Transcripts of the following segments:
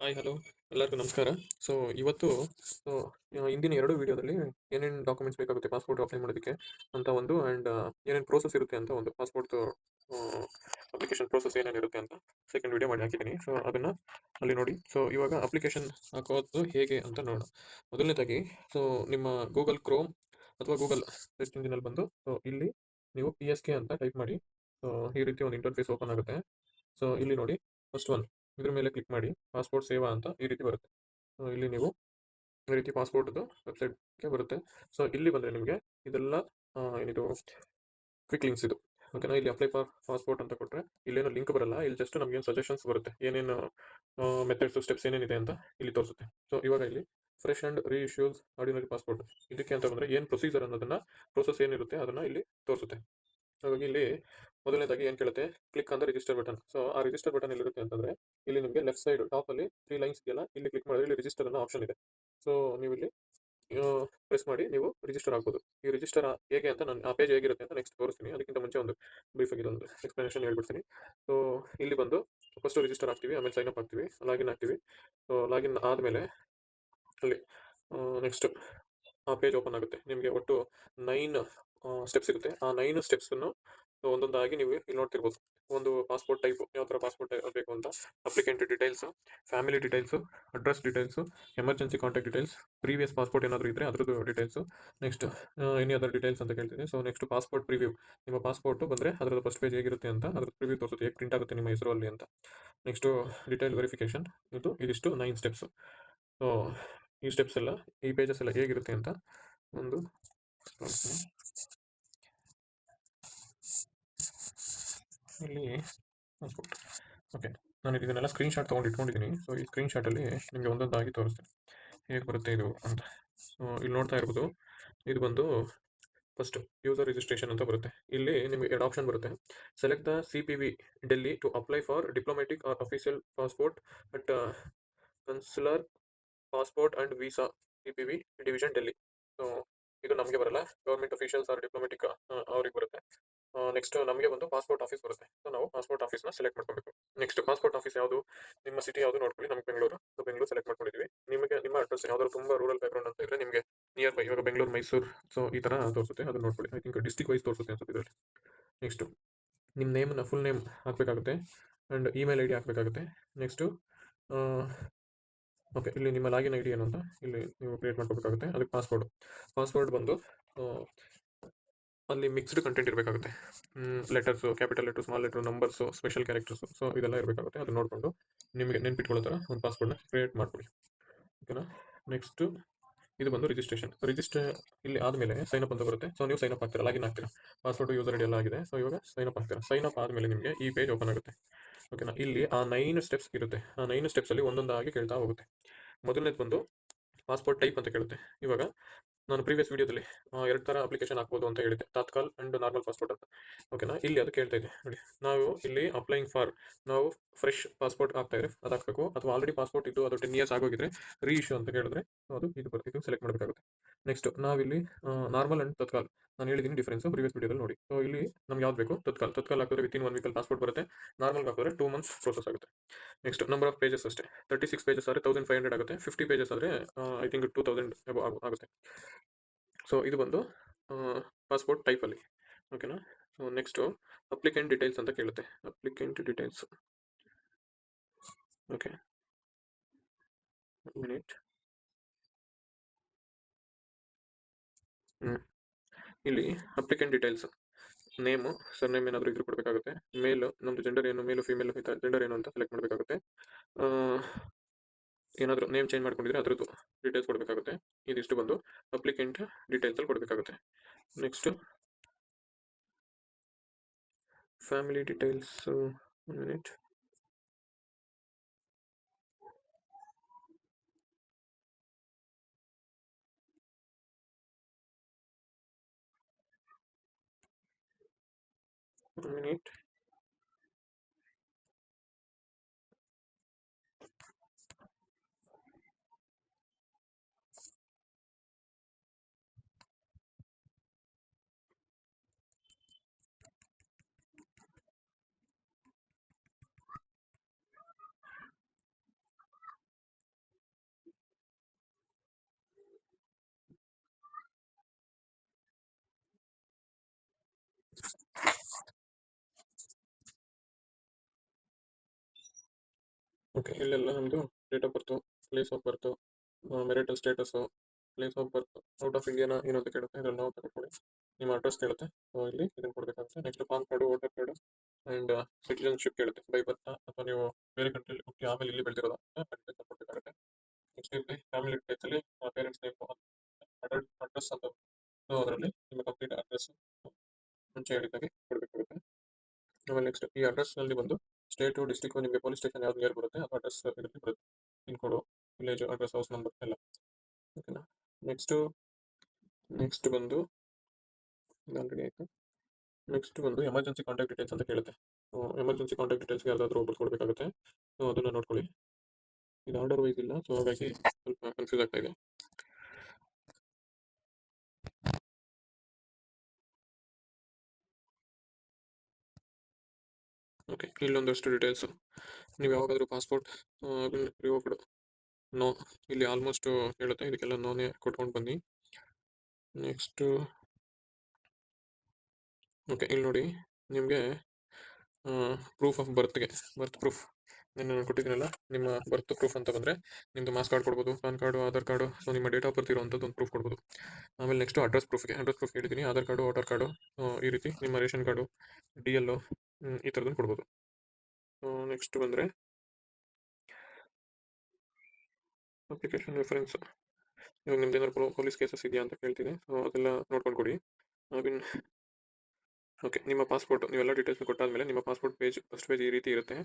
Hi hello ಎಲ್ಲರಿಗೂ ನಮಸ್ಕಾರ. So ಇವತ್ತು ಸೊ ಇಂದಿನ 2 ವಿಡಿಯೋದಲ್ಲಿ ಏನೇನು ಡಾಕ್ಯುಮೆಂಟ್ಸ್ ಬೇಕಾಗುತ್ತೆ ಪಾಸ್‌ಪೋರ್ಟ್ ಅಪ್ಲೈ ಮಾಡೋದಕ್ಕೆ ಅಂತ ಒಂದು ಆ್ಯಂಡ್ ಏನೇನು ಪ್ರೋಸೆಸ್ ಇರುತ್ತೆ ಅಂತ ಒಂದು ಪಾಸ್‌ಪೋರ್ಟ್‌ದು ಅಪ್ಲಿಕೇಶನ್ ಪ್ರೋಸೆಸ್ ಏನೇನಿರುತ್ತೆ ಅಂತ ಸೆಕೆಂಡ್ ವಿಡಿಯೋ ಮಾಡಿ ಹಾಕಿದ್ದೀನಿ. ಸೊ ಅದನ್ನು ಅಲ್ಲಿ ನೋಡಿ. ಸೊ ಇವಾಗ ಅಪ್ಲಿಕೇಶನ್ ಹಾಕೋದು ಹೇಗೆ ಅಂತ ನೋಡೋಣ. ಮೊದಲನೇದಾಗಿ ಸೊ ನಿಮ್ಮ ಗೂಗಲ್ ಕ್ರೋಮ್ ಅಥವಾ ಗೂಗಲ್ ಸರ್ಚ್ ಇಂಜಿನಲ್ಲಿ ಬಂದು ಸೊ ಇಲ್ಲಿ ನೀವು PSK ಅಂತ ಟೈಪ್ ಮಾಡಿ. ಸೊ ಈ ರೀತಿ ಒಂದು ಇಂಟರ್ಫೇಸ್ ಓಪನ್ ಆಗುತ್ತೆ. ಸೊ ಇಲ್ಲಿ ನೋಡಿ ಫಸ್ಟ್ ಒನ್ ಇದ್ರ ಮೇಲೆ ಕ್ಲಿಕ್ ಮಾಡಿ ಪಾಸ್‌ಪೋರ್ಟ್ ಸೇವಾ ಅಂತ ಈ ರೀತಿ ಬರುತ್ತೆ. ಇಲ್ಲಿ ನೀವು ಈ ರೀತಿ ಪಾಸ್‌ಪೋರ್ಟ್‌ದು ವೆಬ್‌ಸೈಟ್‌ಗೆ ಬರುತ್ತೆ. ಸೊ ಇಲ್ಲಿ ಬಂದರೆ ನಿಮಗೆ ಇದೆಲ್ಲ ಏನಿದು ಕ್ವಿಕ್ ಲಿಂಕ್ಸ್ ಇದು. ಓಕೆನಾ? ಇಲ್ಲಿ ಅಪ್ಲೈ ಫಾರ್ ಪಾಸ್‌ಪೋರ್ಟ್ ಅಂತ ಕೊಟ್ಟರೆ ಇಲ್ಲೇನು ಲಿಂಕ್ ಬರಲ್ಲ. ಇಲ್ಲಿ ಜಸ್ಟ್ ನಮಗೆ ಸಜೆಷನ್ಸ್ ಬರುತ್ತೆ. ಏನೇನು ಮೆಥಡ್ಸು, ಸ್ಟೆಪ್ಸ್ ಏನೇನಿದೆ ಅಂತ ಇಲ್ಲಿ ತೋರಿಸುತ್ತೆ. ಸೊ ಇವಾಗ ಇಲ್ಲಿ ಫ್ರೆಶ್ ಆ್ಯಂಡ್ ರೀಇಶ್ಯೂಸ್ ಆರ್ಡಿನರಿ ಪಾಸ್‌ಪೋರ್ಟ್ ಇದಕ್ಕೆ ಅಂತ ಬಂದರೆ ಏನು ಪ್ರೊಸೀಜರ್ ಅನ್ನೋದನ್ನ ಪ್ರೋಸೆಸ್ ಏನಿರುತ್ತೆ ಅದನ್ನು ಇಲ್ಲಿ ತೋರಿಸುತ್ತೆ. ಹಾಗಾಗಿ ಇಲ್ಲಿ ಮೊದಲನೇದಾಗಿ ಏನು ಕೇಳುತ್ತೆ, click on the register button. So ಆ ರಿಜಿಸ್ಟರ್ ಬಟನ್ ಎಲ್ಲಿರುತ್ತೆ ಅಂತಂದ್ರೆ ಇಲ್ಲಿ ನಿಮಗೆ ಲೆಫ್ಟ್ ಸೈಡ್ ಟಾಪ್ ಅಲ್ಲಿ 3 ಲೈನ್ಸ್ ಇದೆಯಲ್ಲ, ಇಲ್ಲಿ ಕ್ಲಿಕ್ ಮಾಡಿದ್ರೆ ಇಲ್ಲಿ ರಿಜಿಸ್ಟರ್ ಅನ್ನೋ ಆಪ್ಷನ್ ಇದೆ. ಸೊ ನೀವು ಇಲ್ಲಿ ಪ್ರೆಸ್ ಮಾಡಿ ನೀವು ರಿಜಿಸ್ಟರ್ ಆಗ್ಬೋದು. ಈ ರಿಜಿಸ್ಟರ್ ಹೇಗೆ ಅಂತ ನಾನು ಆ ಪೇಜ್ ಹೇಗಿರುತ್ತೆ ಅಂತ ನೆಕ್ಸ್ಟ್ ತೋರಿಸ್ತೀನಿ. ಅದಕ್ಕಿಂತ ಮುಂಚೆ ಒಂದು ಬ್ರೀಫ್ ಆಗಿ ಒಂದು ಎಕ್ಸ್ಪ್ಲನೇಷನ್ ಹೇಳ್ಬಿಡ್ತೀನಿ. ಸೊ ಇಲ್ಲಿ ಬಂದು ಫಸ್ಟ್ ರಿಜಿಸ್ಟರ್ ಆಗ್ತೀವಿ, ಆಮೇಲೆ ಸೈನ್ ಅಪ್ ಆಗ್ತೀವಿ, ಲಾಗಿನ್ ಆಗ್ತೀವಿ. ಸೊ ಲಾಗಿನ್ ಆದಮೇಲೆ ಅಲ್ಲಿ ನೆಕ್ಸ್ಟ್ ಆ ಪೇಜ್ ಓಪನ್ ಆಗುತ್ತೆ. ನಿಮಗೆ ಒಟ್ಟು 9 ಸ್ಟೆಪ್ಸ್ ಇರುತ್ತೆ. ಆ 9 ಸ್ಟೆಪ್ಸನ್ನು ಒಂದೊಂದಾಗಿ ನೀವು ಇಲ್ಲಿ ನೋಡ್ತಿರ್ಬೋದು. ಒಂದು ಪಾಸ್‌ಪೋರ್ಟ್ ಟೈಪ್ ಯಾವ ಥರ ಪಾಸ್‌ಪೋರ್ಟ್ ಬೇಕು ಅಂತ, applicant details, family details, address details, emergency contact details, previous passport ಏನಾದರೂ ಇದ್ದರೆ ಅದ್ರದ್ದು details, next any other details ಅಂತ ಕೇಳ್ತಿದೆ. So next passport preview. ನಿಮ್ಮ ಪಾಸ್‌ಪೋರ್ಟು ಬಂದರೆ ಅದರದ್ದು ಫಸ್ಟ್ ಪೇಜ್ ಹೇಗಿರುತ್ತೆ ಅಂತ ಅದ್ರ ಪ್ರಿವ್ಯೂ ತೋರಿಸುತ್ತೆ. ಹೇಗೆ ಪ್ರಿಂಟ್ ಆಗುತ್ತೆ ನಿಮ್ಮ ಹೆಸರು ಅಲ್ಲಿ ಅಂತ. Next detail verification. ಇದಿಷ್ಟು 9 ಸ್ಟೆಪ್ಸು. ಸೊ ಈ ಸ್ಟೆಪ್ಸ್ ಎಲ್ಲ ಈ ಪೇಜಸ್ ಎಲ್ಲ ಹೇಗಿರುತ್ತೆ ಅಂತ ಒಂದು ತೋರಿಸ್ತೀನಿ. ಇಲ್ಲಿ ಪಾಸ್‌ಪೋರ್ಟ್ ಓಕೆ. ನಾನು ಇದನ್ನೆಲ್ಲ ಸ್ಕ್ರೀನ್‌ಶಾಟ್ ತೊಗೊಂಡು ಇಟ್ಕೊಂಡಿದ್ದೀನಿ. ಸೊ ಈ ಸ್ಕ್ರೀನ್‌ಶಾಟಲ್ಲಿ ನಿಮಗೆ ಒಂದೊಂದಾಗಿ ತೋರಿಸ್ತೀನಿ. ಹೇಗೆ ಬರುತ್ತೆ ಇದು ಅಂತ. ಸೊ ಇಲ್ಲಿ ನೋಡ್ತಾ ಇರ್ಬೋದು. ಇದು ಬಂದು ಫಸ್ಟ್ ಯೂಸರ್ ರಿಜಿಸ್ಟ್ರೇಷನ್ ಅಂತ ಬರುತ್ತೆ. ಇಲ್ಲಿ ನಿಮಗೆ 2 ಆಪ್ಷನ್ ಬರುತ್ತೆ. Select the CPV Delhi to apply for diplomatic or official passport at consular passport and visa CPV division Delhi. So ಇದು ನಮಗೆ ಬರಲ್ಲ. ಗವರ್ಮೆಂಟ್ ಅಫಿಷಿಯಲ್ಸ್ ಆರ್ ಡಿಪ್ಲೊಮ್ಯಾಟಿಕ್ ಅವ್ರಿಗೆ ಬರುತ್ತೆ. ನೆಕ್ಸ್ಟ್ ನಮಗೆ ಬಂದು ಪಾಸ್‌ಪೋರ್ಟ್ ಆಫೀಸ್ ಬರುತ್ತೆ. ಸೊ ನಾವು ಪಾಸ್‌ಪೋರ್ಟ್ ಆಫೀಸ್‌ನ ಸೆಲೆಕ್ಟ್ ಮಾಡ್ಕೋಬೇಕು. ನೆಕ್ಸ್ಟ್ ಪಾಸ್‌ಪೋರ್ಟ್ ಆಫೀಸ್ ಯಾವುದು, ನಿಮ್ಮ ಸಿಟಿ ಯಾವುದು ನೋಡ್ಕೊಳ್ಳಿ. ನಮಗೆ ಬೆಂಗಳೂರು. ಸೊ ಬೆಂಗಳೂರು ಸೆಲೆಕ್ಟ್ ಮಾಡ್ಕೊಂಡಿದ್ದೀವಿ. ನಿಮಗೆ ನಿಮ್ಮ ಅಡ್ರೆಸ್ ಯಾವ್ದಾದ್ರು ತುಂಬ ರೂರಲ್ ಬ್ಯಾಕ್‌ಗ್ರೌಂಡ್ ಅಂತ ಇದ್ರೆ ನಿಮಗೆ ನಿಯರ್ ಬೈ ಇವಾಗ ಬೆಂಗಳೂರು, ಮೈಸೂರು ಸೊ ಈ ಥರ ತೋರಿಸುತ್ತೆ. ಅದನ್ನ ನೋಡ್ಕೊಳ್ಳಿ. ಐ ಥಿಂಕ್ ಡಿಸ್ಟ್ರಿಕ್ಟ್ ವೈಸ್ ತೋರಿಸುತ್ತೆ ಅನ್ಸುತ್ತೆ ಇದರಲ್ಲಿ. ನೆಕ್ಸ್ಟ್ ನಿಮ್ಮ ನೇಮನ್ನ ಫುಲ್ ನೇಮ್ ಹಾಕಬೇಕಾಗುತ್ತೆ ಆ್ಯಂಡ್ ಇಮೇಲ್ ಐಡಿ ಹಾಕಬೇಕಾಗುತ್ತೆ. Next okay. ಇಲ್ಲಿ ನಿಮ್ಮ ಲಾಗಿನ್ ಐಡಿ ಏನು ಅಂತ ಇಲ್ಲಿ ನೀವು ಕ್ರಿಯೇಟ್ ಮಾಡ್ಕೋಬೇಕಾಗುತ್ತೆ. ಅದಕ್ಕೆ ಪಾಸ್‌ವರ್ಡ್ ಬಂದು ಅಲ್ಲಿ ಮಿಕ್ಸ್ಡ್ ಕಂಟೆಂಟ್ ಇರಬೇಕಾಗುತ್ತೆ. Letters, capital letter, small letter, numbers, special characters so ಇದೆಲ್ಲ ಇರಬೇಕಾಗುತ್ತೆ. ಅದನ್ನ ನೋಡಿಕೊಂಡು ನಿಮಗೆ ನೆನ್ಪಿಟ್ಕೊಳ್ಳೋ ಥರ ಒಂದು ಪಾಸ್‌ವರ್ಡ್‌ನ ಕ್ರಿಯೇಟ್ ಮಾಡ್ಕೊಳ್ಳಿ. ಓಕೆನಾ? ನೆಕ್ಸ್ಟು ಇದು ಬಂದು ರಿಜಿಸ್ಟರ್ ಇಲ್ಲಿ ಆದಮೇಲೆ ಸೈನ್ ಅಪ್ ಅಂತ ಬರುತ್ತೆ. ಸೊ ನೀವು ಸೈನ್ ಅಪ್ ಆಗ್ತೀರಾ, ಲಾಗಿನ್ ಆಗ್ತೀರಾ. ಪಾಸ್‌ವರ್ಡ್, ಯೂಸರ್ ಐಡಿ ಎಲ್ಲ ಆಗಿದೆ. ಸೊ ಇವಾಗ ಸೈನ್ ಅಪ್ ಆಗ್ತೀರಾ. ಸೈನ್ ಅಪ್ ಆದಮೇಲೆ ನಿಮಗೆ ಈ ಪೇಜ್ ಓಪನ್ ಆಗುತ್ತೆ. ಓಕೆನಾ? ಇಲ್ಲಿ ಆ 9 ಸ್ಟೆಪ್ಸ್ ಇರುತ್ತೆ. ಆ 9 ಸ್ಟೆಪ್ಸಲ್ಲಿ ಒಂದೊಂದಾಗಿ ಕೇಳ್ತಾ ಹೋಗುತ್ತೆ. ಮೊದಲನೇದು ಬಂದು ಪಾಸ್‌ಪೋರ್ಟ್ ಟೈಪ್ ಅಂತ ಕೇಳುತ್ತೆ. ಇವಾಗ ನಾನು ಪ್ರೀವಿಯಸ್ ವಿಡಿಯೋದಲ್ಲಿ 2 ಥರ ಅಪ್ಲಿಕೇಶನ್ ಹಾಕ್ಬೋದು ಅಂತ ಹೇಳಿದ್ದೆ. ತಾತ್ಕಾಲ್ ಆ್ಯಂಡ್ ನಾರ್ಮಲ್ ಪಾಸ್‌ಪೋರ್ಟ್ ಅಂತ. ಓಕೆನಾ? ಇಲ್ಲಿ ಅದು ಕೇಳ್ತಾ ಇದೆ ನೋಡಿ. ನಾವು ಇಲ್ಲಿ ಅಪ್ಲೈಯಿಂಗ್ ಫಾರ್ ನಾವು ಫ್ರೆಶ್ ಪಾಸ್‌ಪೋರ್ಟ್ ಆಗ್ತಾ ಇದ್ರೆ ಅದು ಹಾಕಬೇಕು, ಅಥವಾ ಆಲ್ರೆಡಿ ಪಾಸ್‌ಪೋರ್ಟ್ ಇದ್ದು ಅದು 10 ಇಯರ್ಸ್ ಆಗೋಗಿದ್ರೆ ಇಶ್ಯೂ ಅಂತ ಕೇಳಿದ್ರೆ ಅದು ಇದು ಬರುತ್ತೆ. ಇದು ಸೆಲೆಕ್ಟ್ ಮಾಡಬೇಕಾಗುತ್ತೆ. ನೆಕ್ಸ್ಟ್ ನಾವಿಲ್ಲಿ ನಾರ್ಮಲ್ ಆ್ಯಂಡ್ ತತ್ಕಾಲ್ ನಾನು ಹೇಳಿದ್ದೀನಿ ಡಿಫರೆನ್ಸು ಪ್ರೀವಿಯಸ್ ವಿಡಿಯೋದಲ್ಲಿ ನೋಡಿ. ಸೊ ಇಲ್ಲಿ ನಮ್ಗೆ ಯಾವ್ದು ಬೇಕು ತತ್ಕಾಲ್ ಹಾಕಿದ್ರೆ ವಿತಿನ್ 1 ವೀಕಲ್ಲಿ ಪಾಸ್‌ಪೋರ್ಟ್ ಬರುತ್ತೆ. ನಾರ್ಮಲ್‌ಗೆ ಹಾಕಿದ್ರೆ 2 ಮಂತ್ಸ್ ಪ್ರೋಸೆಸ್ ಆಗುತ್ತೆ. ನೆಕ್ಸ್ಟ್ ನಂಬರ್ ಆಫ್ ಪೇಜಸ್ ಅಷ್ಟೇ. 36 ಪೇಜಸ್ ಆದರೆ 1500 ಆಗುತ್ತೆ. 50 ಪೇಜಸ್ ಆದರೆ ಐ ಥಿಂಕ್ 2000 ಎಬೋ ಆಗುತ್ತೆ. ಸೊ ಇದು ಬಂದು ಪಾಸ್‌ಪೋರ್ಟ್ ಟೈಪಲ್ಲಿ. ಓಕೆನಾ? ಸೊ ನೆಕ್ಸ್ಟು ಅಪ್ಲಿಕೆಂಟ್ ಡೀಟೇಲ್ಸ್ ಅಂತ ಕೇಳುತ್ತೆ. Applicant details. ಓಕೆ. ಮಿನಿಟ್. ಇಲ್ಲಿ ಅಪ್ಲಿಕೆಂಟ್ ಡೀಟೇಲ್ಸ್ ನೇಮು, ಸರ್ನೇಮ್ ಏನಾದರೂ ಇದ್ರೂ ಕೊಡಬೇಕಾಗುತ್ತೆ. ನಮ್ಮದು ಜೆಂಡರ್ ಏನು, ಮೇಲು ಫೀಮೇಲು ಈ ಥರ ಜೆಂಡರ್ ಏನು ಅಂತ ಸೆಲೆಕ್ಟ್ ಮಾಡಬೇಕಾಗುತ್ತೆ. ಏನಾದರೂ ನೇಮ್ ಚೇಂಜ್ ಮಾಡ್ಕೊಂಡಿದ್ರೆ ಅದ್ರದ್ದು ಡೀಟೇಲ್ಸ್ ಕೊಡಬೇಕಾಗುತ್ತೆ. ಇದಿಷ್ಟು ಬಂದು ಅಪ್ಲಿಕೆಂಟ್ ಡೀಟೇಲ್ಸಲ್ಲಿ ಕೊಡಬೇಕಾಗುತ್ತೆ. Next family details. Minute. Minute. Okay, ಇಲ್ಲೆಲ್ಲ ನಮ್ಮದು date of birth, place of birth, marital status, place of birth, out of ಇಂಡಿಯಾನ ಏನು ಅಂತ ಕೇಳುತ್ತೆ, ಇದನ್ನು ನಾವು ತಗೊಳ್ಳಿ. ನಿಮ್ಮ ಅಡ್ರೆಸ್ ಕೇಳುತ್ತೆ, ಸೊ ಇಲ್ಲಿ ಇದನ್ನು ಕೊಡಬೇಕಾಗುತ್ತೆ. Next PAN card, voter card and citizenship ಕೇಳುತ್ತೆ, ಬೈ ಬರ್ತಾ ಅಥವಾ ನೀವು ಬೇರೆ ಕಂಟ್ರಿಯಲ್ಲಿ ಹುಟ್ಟಿ ಆಮೇಲೆ ಇಲ್ಲಿ ಬೆಳೆದಿರೋದು ಅಂತ ಖಂಡಿತ ಕೊಡಬೇಕಾಗುತ್ತೆ. ನೆಕ್ಸ್ಟ್ ಇಲ್ಲಿ ಫ್ಯಾಮಿಲಿ ಡೀಟೇಲ್ಸಲ್ಲಿ ಪೇರೆಂಟ್ಸ್ ನೇಮು, ಅಡ್ರೆಸ್ ಅಂತ, ಸೊ ಅದರಲ್ಲಿ ನಿಮ್ಮ ಕಂಪ್ಲೀಟ್ ಅಡ್ರೆಸ್ ಮುಂಚೆ ಹೇಳಿದ್ದಾಗೆ ಕೊಡಬೇಕಾಗುತ್ತೆ. ಆಮೇಲೆ ನೆಕ್ಸ್ಟ್ ಈ ಅಡ್ರೆಸ್ನಲ್ಲಿ ಬಂದು ಸ್ಟೇಟು, ಡಿಸ್ಟಿಕ್ಕು, ನಿಮಗೆ ಪೊಲೀಸ್ ಸ್ಟೇಷನ್ ಯಾವ್ದು ನಿಯರ್ ಬರುತ್ತೆ ಅದು ಅಡ್ರೆಸ್ ಇದರಲ್ಲಿ ಬರುತ್ತೆ, ಪಿನ್ ಕೋಡು, ವಿಲೇಜ್ ಅಡ್ರೆಸ್, ಹೌಸ್ ನಂಬರ್ ಎಲ್ಲ. ಓಕೆನಾ. ನೆಕ್ಸ್ಟು ನೆಕ್ಸ್ಟ್ ಬಂದು ಇದು ಆಲ್ರೆಡಿ ಆಯಿತು. ನೆಕ್ಸ್ಟ್ ಬಂದು ಎಮರ್ಜೆನ್ಸಿ ಕಾಂಟ್ಯಾಕ್ಟ್ ಡೀಟೇಲ್ಸ್ ಅಂತ ಕೇಳುತ್ತೆ. ಎಮರ್ಜೆನ್ಸಿ ಕಾಂಟ್ಯಾಕ್ಟ್ ಡೀಟೇಲ್ಸ್ಗೆ ಯಾವ್ದಾದ್ರು ಒಬ್ಬರು ಕೊಡಬೇಕಾಗುತ್ತೆ, ಸೊ ಅದನ್ನು ನೋಡ್ಕೊಳ್ಳಿ. ಇದು ಆರ್ಡರ್ ವೈಸ್ ಇಲ್ಲ, ಸೊ ಹಾಗಾಗಿ ಸ್ವಲ್ಪ ಕನ್ಫ್ಯೂಸ್ ಆಗ್ತಾ ಇದೆ. ಓಕೆ, ಇಲ್ಲೊಂದಷ್ಟು ಡೀಟೇಲ್ಸು. ನೀವು ಯಾವಾಗಾದರೂ ಪಾಸ್ಪೋರ್ಟ್ ರಿವೋಕ್ಡ್, ನೋ, ಇಲ್ಲಿ ಆಲ್ಮೋಸ್ಟ್ ಹೇಳುತ್ತೆ, ಇದಕ್ಕೆಲ್ಲ ನೋನೇ ಕೊಟ್ಕೊಂಡು ಬನ್ನಿ. ನೆಕ್ಸ್ಟು ಓಕೆ, ಇಲ್ಲಿ ನೋಡಿ ನಿಮಗೆ ಪ್ರೂಫ್ ಆಫ್ ಬರ್ತ್ ಪ್ರೂಫ್ ನಾನು ಕೊಟ್ಟಿದ್ದೀನಲ್ಲ, ನಿಮ್ಮ ಬರ್ತ್ ಪ್ರೂಫ್ ಅಂತ ಬಂದರೆ ನಿಮ್ಮದು ಮಾಸ್ ಕಾರ್ಡ್ ಕೊಡ್ಬೋದು, PAN card, Aadhaar card, so ನಿಮ್ಮ ಡೇಟ್ ಆಫ್ ಬರ್ತ್ ಇರುವಂಥದ್ದು ಒಂದು ಪ್ರೂಫ್ ಕೊಡ್ಬೋದು. ಆಮೇಲೆ ನೆಕ್ಸ್ಟು ಅಡ್ರೆಸ್ ಪ್ರೂಫ್ ಹೇಳಿದ್ದೀನಿ, ಆಧಾರ್ ಕಾರ್ಡು, ವೋಟರ್ ಕಾರ್ಡು, ಈ ರೀತಿ ನಿಮ್ಮ ರೇಷನ್ ಕಾರ್ಡು, DL ಈ ಥರದನ್ನು ಕೊಡ್ಬೋದು. ನೆಕ್ಸ್ಟ್ ಬಂದರೆ ಅಪ್ಲಿಕೇಶನ್ ರೆಫರೆನ್ಸ್. ಇವಾಗ ನಿಮ್ದು ಏನಾದ್ರು ಪೊಲೀಸ್ ಕೇಸಸ್ ಇದೆಯಾ ಅಂತ ಕೇಳ್ತೀನಿ, ಸೊ ಅದೆಲ್ಲ ನೋಡ್ಕೊಂಡು ಕೊಡಿ. ಓಕೆ, ನಿಮ್ಮ ಪಾಸ್ಪೋರ್ಟ್ ನೀವೆಲ್ಲ ಡೀಟೇಲ್ಸ್ನ ಕೊಟ್ಟಾದ್ಮೇಲೆ ನಿಮ್ಮ ಪಾಸ್ಪೋರ್ಟ್ ಫಸ್ಟ್ ಪೇಜ್ ಈ ರೀತಿ ಇರುತ್ತೆ.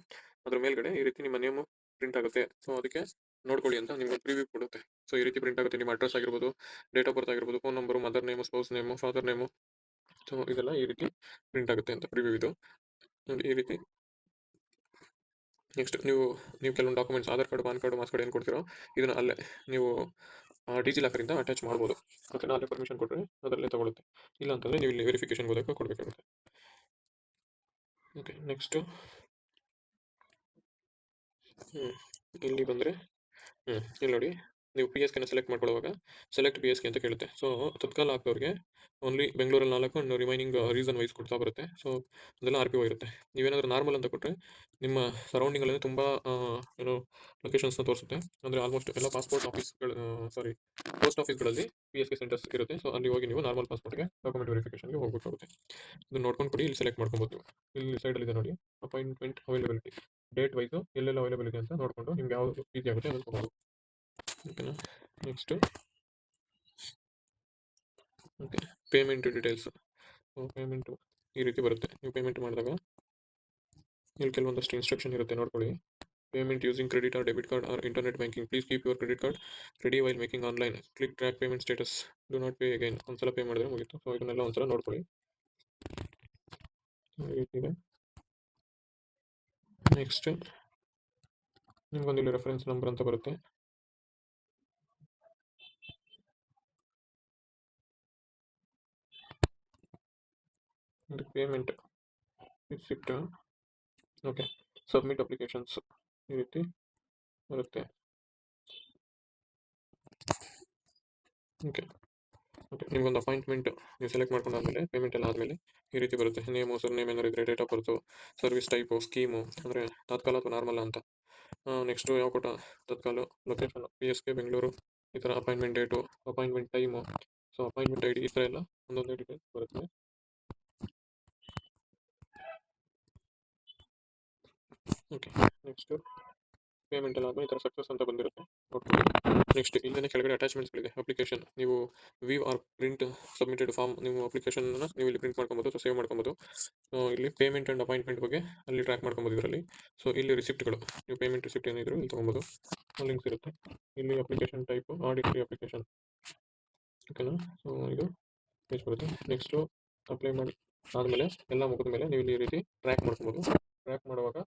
ಅದ್ರ ಮೇಲ್ಗಡೆ ಈ ರೀತಿ ನಿಮ್ಮ ನೇಮು ಪ್ರಿಂಟ್ ಆಗುತ್ತೆ, ಸೊ ಅದಕ್ಕೆ ನೋಡ್ಕೊಳ್ಳಿ ಅಂತ ನಿಮ್ಗೆ ಪ್ರಿವ್ಯೂ ಕೊಡುತ್ತೆ. ಸೊ ಈ ರೀತಿ ಪ್ರಿಂಟ್ ಆಗುತ್ತೆ, ನಿಮ್ಮ ಅಡ್ರೆಸ್ ಆಗಿರ್ಬೋದು, ಡೇಟ್ ಆಫ್ ಬರ್ತ್ ಆಗಿರ್ಬೋದು, phone number, mother name, spouse name, father name, so ಇದೆಲ್ಲ ಈ ರೀತಿ ಪ್ರಿಂಟ್ ಆಗುತ್ತೆ ಅಂತ ಪ್ರಿವ್ಯೂ ಇದು ನೋಡಿ ಈ ರೀತಿ. ನೆಕ್ಸ್ಟ್ ನೀವು ಕೆಲವೊಂದು documents, Aadhaar card, PAN card, marks card ಏನು ಕೊಡ್ತೀರೋ ಇದನ್ನು ಅಲ್ಲೇ ನೀವು ಡಿಜಿಲಾಕರಿಂದ ಅಟ್ಯಾಚ್ ಮಾಡ್ಬೋದು. ಓಕೆನಾ, ಅಲ್ಲೇ ಪರ್ಮಿಷನ್ ಕೊಟ್ಟರೆ ಅದರಲ್ಲೇ ತಗೊಳುತ್ತೆ. ಇಲ್ಲ ಅಂತಂದರೆ ನೀವು ಇಲ್ಲಿ ವೆರಿಫಿಕೇಷನ್ ಹೋದಾಗ ಕೊಡಬೇಕಾಗುತ್ತೆ. ಓಕೆ, ನೆಕ್ಸ್ಟು ಇಲ್ಲಿ ಬಂದರೆ ಇಲ್ಲಿ ನೋಡಿ, ನೀವು PSKನ ಸೆಲೆಕ್ಟ್ ಮಾಡ್ಕೊಳ್ಳುವಾಗ ಸೆಲೆಕ್ಟ್ PSK ಅಂತ ಕೇಳುತ್ತೆ. ಸೊ ತತ್ಕಾಲ ಹಾಕೋರಿಗೆ ಓನ್ಲಿ ಬೆಂಗಳೂರಲ್ಲಿ 4 ರಿಮೈನಿಂಗ್ ರೀಸನ್ ವೈಸ್ ಕೊಡ್ತಾ ಬರುತ್ತೆ. ಸೊ ಅದೆಲ್ಲ RPO ಇರುತ್ತೆ. ನೀವೇನಾದರೂ ನಾರ್ಮಲ್ ಅಂತ ಕೊಟ್ಟರೆ ನಿಮ್ಮ ಸರೌಂಡಿಂಗಲ್ಲಿ ತುಂಬ ಏನು ಲೊಕೇಶನ್ಸ್ನ ತೋರಿಸುತ್ತೆ. ಅಂದರೆ ಆಲ್ಮೋಸ್ಟ್ ಎಲ್ಲ ಪಾಸ್ಪೋರ್ಟ್ ಆಫೀಸ್ಗಳು, ಪೋಸ್ಟ್ ಆಫೀಸ್ಗಳಲ್ಲಿ PSK ಸೆಂಟರ್ಸ್ ಇರುತ್ತೆ. ಸೊ ಅಲ್ಲಿ ಹೋಗಿ ನೀವು ನಾರ್ಮಲ್ ಪಾಸ್ಪೋರ್ಟ್ಗೆ ಡಾಕ್ಯುಮೆಂಟ್ ವೆರಿಫಿಕೇಷನ್ಗೆ ಹೋಗಬೇಕಾಗುತ್ತೆ. ಇದನ್ನು ನೋಡ್ಕೊಂಡು ಕೊಡಿ, ಇಲ್ಲಿ ಸೆಲೆಕ್ಟ್ ಮಾಡ್ಕೊಬೋದು. ಇಲ್ಲಿ ಸೈಡಲ್ಲಿದೆ ನೋಡಿ, ಅಪಾಯಿಂಟ್ಮೆಂಟ್ ಅವೈಲಬಿಲಿಟಿ, ಡೇಟ್ ವೈಸು ಎಲ್ಲೆಲ್ಲ ಅವೈಲೇಬಲ್ ಇದೆ ಅಂತ ನೋಡಿಕೊಂಡು ನಿಮ್ಗೆ ಯಾವುದು ಈಸಿ ಆಗುತ್ತೆ ಅದನ್ನು ತೊಗೊಬೋದು. ಓಕೆನಾ. Next okay, payment details. Payment ಈ ರೀತಿ ಬರುತ್ತೆ. ನೀವು ಪೇಮೆಂಟ್ ಮಾಡಿದಾಗ ಇಲ್ಲಿ ಕೆಲವೊಂದಷ್ಟು ಇನ್ಸ್ಟ್ರಕ್ಷನ್ ಇರುತ್ತೆ, ನೋಡ್ಕೊಳ್ಳಿ. Payment using credit or debit card or internet banking, please keep your credit card ready while making online, click track payment status, do not pay again. ಒಂದ್ಸಲ ಪೇ ಮಾಡಿದ್ರೆ ಮುಗೀತು. ಸೊ ಇದನ್ನೆಲ್ಲ ಒಂದ್ಸಲ ನೋಡ್ಕೊಳ್ಳಿ, ಈ ರೀತಿ ಇದೆ. ನೆಕ್ಸ್ಟ್ ನಿಮ್ಗೊಂದು ಇಲ್ಲಿ ರೆಫರೆನ್ಸ್ ನಂಬರ್ ಅಂತ ಬರುತ್ತೆ. ಇದು payment receipt. Okay, submit applications ಈ ರೀತಿ ಬರುತ್ತೆ. ಓಕೆ ನಿಮ್ಗೊಂದು ಅಪಾಯಿಂಟ್ಮೆಂಟ್ ನೀವು ಸೆಲೆಕ್ಟ್ ಮಾಡ್ಕೊಂಡಾದ್ಮೇಲೆ ಪೇಮೆಂಟ್ ಎಲ್ಲ ಆದಮೇಲೆ ಈ ರೀತಿ ಬರುತ್ತೆ. ನೇಮು, ಸರ್ ನೇಮ್ ಏನಾರು ಇದ್ದರೆ, date of birth, service type, scheme ಅಂದರೆ ತಾತ್ಕಾಲ ಅಥವಾ ನಾರ್ಮಲ್ ಅಂತ. ನೆಕ್ಸ್ಟು ಯಾವ ಕೊಟ್ಟ ತತ್ಕಾಲ, ಲೊಕೇಶನ್ PSK ಬೆಂಗಳೂರು, ಈ ಥರ appointment date, appointment time, so appointment ID, ಈ ಥರ ಎಲ್ಲ ಒಂದೊಂದೇ ಡೀಟೇಲ್ಸ್ ಬರುತ್ತೆ. ಓಕೆ, ನೆಕ್ಸ್ಟು ಪೇಮೆಂಟ್ ಎಲ್ಲ ಆದಮೇಲೆ ಈ ಥರ ಸಕ್ಸಸ್ ಅಂತ ಬಂದಿರುತ್ತೆ, ನೋಡ್ಕೊಳ್ಳಿ. ನೆಕ್ಸ್ಟ್ ಇಲ್ಲೇ ಕೆಳಗಡೆ ಅಟ್ಯಾಚ್ಮೆಂಟ್ಸ್ಗಳಿದೆ. ಅಪ್ಲಿಕೇಶನ್ ನೀವು view or print submitted form, ನೀವು ಅಪ್ಲಿಕೇಶನ್ನ ನೀವು ಇಲ್ಲಿ ಪ್ರಿಂಟ್ ಮಾಡ್ಕೊಬೋದು ಅಥವಾ ಸೇವ್ ಮಾಡ್ಕೊಬೋದು. ಇಲ್ಲಿ ಪೇಮೆಂಟ್ ಆ್ಯಂಡ್ ಅಪಾಯಿಂಟ್ಮೆಂಟ್ ಬಗ್ಗೆ ಅಲ್ಲಿ ಟ್ರ್ಯಾಕ್ ಮಾಡ್ಕೊಬೋದು ಇದರಲ್ಲಿ. ಸೊ ಇಲ್ಲಿ ರಿಸಿಪ್ಟ್ಗಳು, ನೀವು ಪೇಮೆಂಟ್ ರಿಸಿಪ್ಟ್ ಏನಿದ್ರು ಇಲ್ಲಿ ತೊಗೊಬೋದು, ಲಿಂಕ್ಸ್ ಇರುತ್ತೆ. ಇಲ್ಲಿ ಅಪ್ಲಿಕೇಶನ್ ಟೈಪು ಆಡಿಟ್ರಿ ಅಪ್ಲಿಕೇಶನ್. ಓಕೆನಾ. ಸೊ ಇದು ಪೇಜ್ ಬರುತ್ತೆ. ನೆಕ್ಸ್ಟು ಅಪ್ಲೈ ಮಾಡಿ ಆದಮೇಲೆ ಎಲ್ಲ ಮುಗಿದ ಮೇಲೆ ನೀವು ಇಲ್ಲಿ ಈ ರೀತಿ ಟ್ರ್ಯಾಕ್ ಮಾಡ್ಕೊಬೋದು. ಟ್ರ್ಯಾಕ್ ಮಾಡುವಾಗ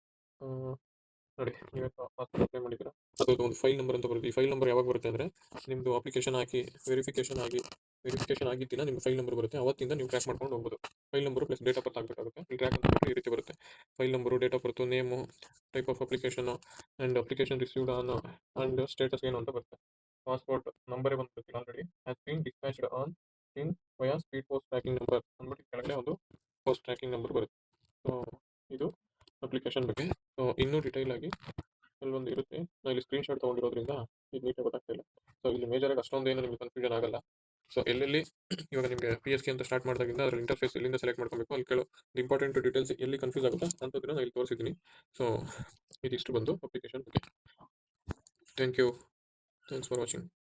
ನೋಡಿ, ನೀವು ಪಾಸ್ಪೋರ್ಟ್ ಅಪ್ಲೈ ಮಾಡಿದ್ದೀರಾ, ಅದು ಒಂದು ಫೈಲ್ ನಂಬರ್ ಅಂತ ಬರುತ್ತೆ. ಈ ಫೈಲ್ ನಂಬರ್ ಯಾವಾಗ ಬರುತ್ತೆ ಅಂದರೆ ನಿಮ್ಮದು ಅಪ್ಲಿಕೇಶನ್ ಹಾಕಿ ವೆರಿಫಿಕೇಷನ್ ಆಗಿದ್ದಿನ ನಿಮ್ಮ ಫೈಲ್ ನಂಬರ್ ಬರುತ್ತೆ. ಅವತ್ತಿಂದ ನೀವು ಟ್ರ್ಯಾಕ್ ಮಾಡ್ಕೊಂಡು ಹೋಗ್ಬೋದು. File number plus date of birth ಆಗಬೇಕಾಗುತ್ತೆ. ಇಲ್ಲಿ ಟ್ರ್ಯಾಕ್ ಅಂತ ಈ ರೀತಿ ಬರುತ್ತೆ. File number, date of birth, name, type of application and application received on and status ಏನು ಅಂತ ಬರುತ್ತೆ. ಪಾಸ್ಪೋರ್ಟ್ ನಂಬರೇ ಬಂದುಬಿಡುತ್ತೆ already, has been dispatched on in via speed post tracking number ಅಂದ್ಬಿಟ್ಟು ಕೆಳಗಡೆ ಒಂದು ಪೋಸ್ಟ್ ಟ್ರ್ಯಾಕಿಂಗ್ ನಂಬರ್ ಬರುತ್ತೆ. ಸೊ ಇದು ಅಪ್ಲಿಕೇಶನ್ ಬಗ್ಗೆ. ಸೊ ಇನ್ನೂ ಡೀಟೇಲ್ ಆಗಿ ಅಲ್ಲೊಂದು ಇರುತ್ತೆ. ನಾನು ಇಲ್ಲಿ ಸ್ಕ್ರೀನ್‌ಶಾಟ್ ತೊಗೊಂಡಿರೋದ್ರಿಂದ ಇದು ನೀಟಾಗಿ ಗೊತ್ತಾಗ್ತಾ ಇಲ್ಲ. ಸೊ ಇಲ್ಲಿ ಮೇಜರಾಗಿ ಅಷ್ಟೊಂದೇನು ನಿಮಗೆ ಕನ್ಫ್ಯೂಷನ್ ಆಗಲ್ಲ. ಸೊ ಎಲ್ಲೆಲ್ಲಿ ಇವಾಗ ನಿಮಗೆ PSK ಅಂತ ಸ್ಟಾರ್ಟ್ ಮಾಡಿದಾಗಿಂದ ಅದರ ಇಂಟರ್ಫೇಸ್ ಎಲ್ಲಿಂದ ಸೆಲೆಕ್ಟ್ ಮಾಡ್ಕೊಬೇಕು ಅಲ್ಲಿ ಕೆಲವು ಇಂಪಾರ್ಟೆಂಟ್ ಡೀಟೇಲ್ಸ್ ಎಲ್ಲಿ ಕನ್ಫ್ಯೂಸ್ ಆಗುತ್ತಾ ಅಂಥದ್ದನ್ನ ನಾನು ಇಲ್ಲಿ ತೋರಿಸಿದ್ದೀನಿ. ಸೊ ಇದಿಷ್ಟು ಬಂದು ಅಪ್ಲಿಕೇಶನ್ ಬಗ್ಗೆ. Thank you. Thanks for watching.